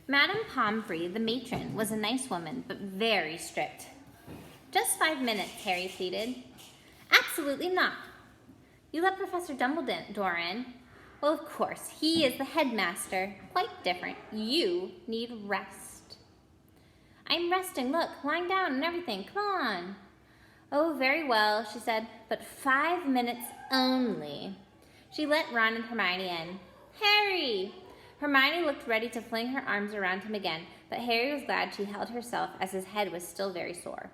Madame Pomfrey, the matron, was a nice woman, but very strict. "Just 5 minutes," Harry pleaded. "Absolutely not. You let Professor Dumbledore in." "Well, of course. He is the headmaster. Quite different. You need rest." "I'm resting. Look, lying down and everything. Come on." "Oh, very well," she said, "but 5 minutes only." She let Ron and Hermione in. "Harry!" Hermione looked ready to fling her arms around him again, but Harry was glad she held herself as his head was still very sore.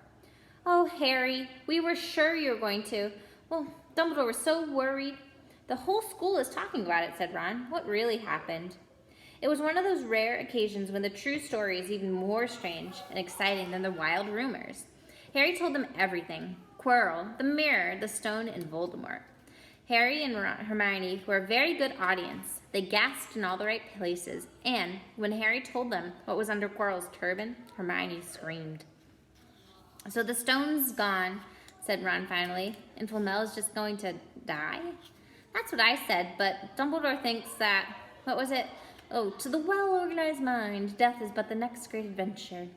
"Oh, Harry, we were sure you were going to. Well, Dumbledore was so worried." "The whole school is talking about it," said Ron. "What really happened?" It was one of those rare occasions when the true story is even more strange and exciting than the wild rumors. Harry told them everything: Quirrell, the mirror, the stone, and Voldemort. Harry and Hermione were a very good audience. They gasped in all the right places, and when Harry told them what was under Quirrell's turban, Hermione screamed. "So the stone's gone," said Ron finally, "and Flamel's just going to die?" "That's what I said, but Dumbledore thinks that, what was it? Oh, to the well-organized mind, death is but the next great adventure."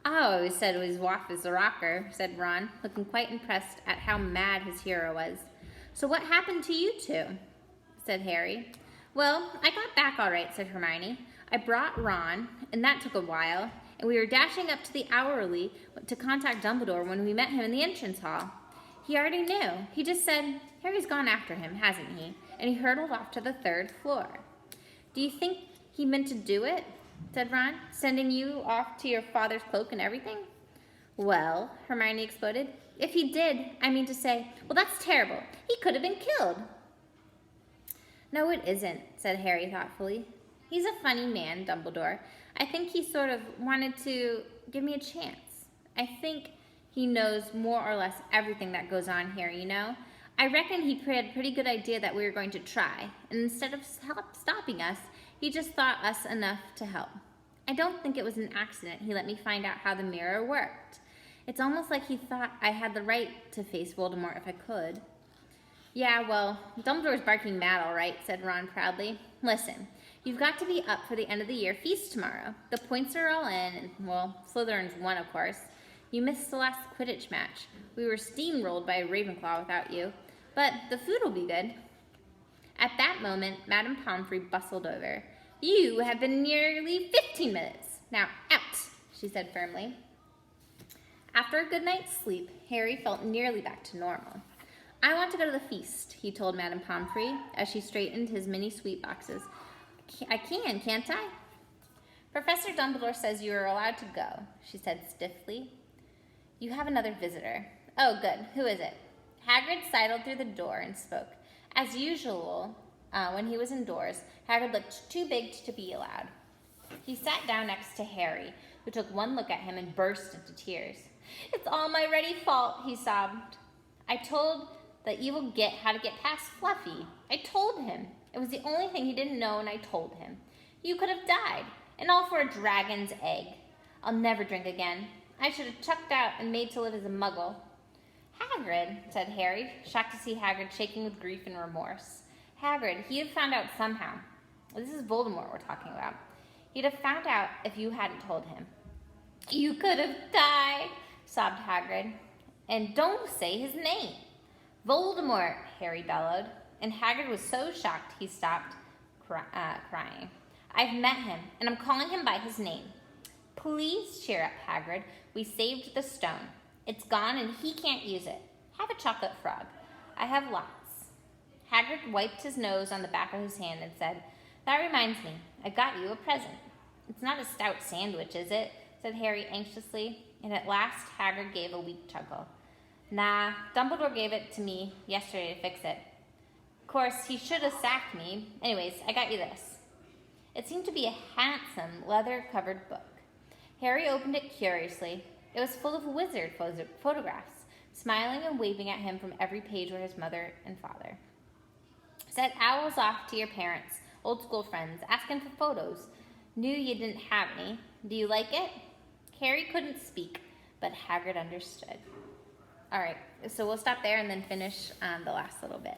"I always said it was Waff as a rocker," said Ron, looking quite impressed at how mad his hero was. "So what happened to you two?" said Harry. "Well, I got back all right," said Hermione. "I brought Ron, and that took a while, and we were dashing up to the Hourly to contact Dumbledore when we met him in the entrance hall. He already knew. He just said, 'Harry's gone after him, hasn't he?' And he hurtled off to the 3rd floor. "Do you think he meant to do it?" said Ron, "sending you off to your father's cloak and everything?" "Well," Hermione exploded, "if he did, I mean to say, well, that's terrible. He could have been killed." "No, it isn't," said Harry thoughtfully. "He's a funny man, Dumbledore. I think he sort of wanted to give me a chance. I think he knows more or less everything that goes on here, you know. I reckon he had a pretty good idea that we were going to try, and instead of stopping us, he just thought us enough to help. I don't think it was an accident he let me find out how the mirror worked. It's almost like he thought I had the right to face Voldemort if I could." "Yeah, well, Dumbledore's barking mad all right," said Ron proudly. "Listen, you've got to be up for the end of the year feast tomorrow. The points are all in, and, well, Slytherin's won, of course. You missed the last Quidditch match. We were steamrolled by Ravenclaw without you. But the food will be good." At that moment, Madame Pomfrey bustled over. "You have been nearly 15 minutes. Now out," she said firmly. After a good night's sleep, Harry felt nearly back to normal. "I want to go to the feast," he told Madame Pomfrey as she straightened his mini sweet boxes. "I can, can't I?" "Professor Dumbledore says you are allowed to go," she said stiffly. "You have another visitor." "Oh, good. Who is it?" Hagrid sidled through the door and spoke. As usual, when he was indoors, Hagrid looked too big to be allowed. He sat down next to Harry, who took one look at him and burst into tears. "It's all my ready fault," he sobbed. "I told the evil git how to get past Fluffy. I told him. It was the only thing he didn't know, and I told him. You could have died, and all for a dragon's egg. I'll never drink again. I should have chucked out and made to live as a muggle." "Hagrid," said Harry, shocked to see Hagrid shaking with grief and remorse. "Hagrid, he'd have found out somehow. This is Voldemort we're talking about. He'd have found out if you hadn't told him." "You could have died," sobbed Hagrid. "And don't say his name." "Voldemort," Harry bellowed, and Hagrid was so shocked he stopped crying. "I've met him, and I'm calling him by his name." "Please cheer up, Hagrid. We saved the stone. It's gone and he can't use it. Have a chocolate frog. I have lots." Hagrid wiped his nose on the back of his hand and said, "That reminds me, I got you a present." "It's not a stout sandwich, is it?" said Harry anxiously, and at last Hagrid gave a weak chuckle. "Nah, Dumbledore gave it to me yesterday to fix it. Of course, he should have sacked me. Anyways, I got you this." It seemed to be a handsome, leather-covered book. Harry opened it curiously. It was full of wizard photographs. Smiling and waving at him from every page were his mother and father. "Sent owls off to your parents, old school friends, asking for photos. Knew you didn't have any. Do you like it?" Harry couldn't speak, but Hagrid understood. All right, so we'll stop there and then finish the last little bit.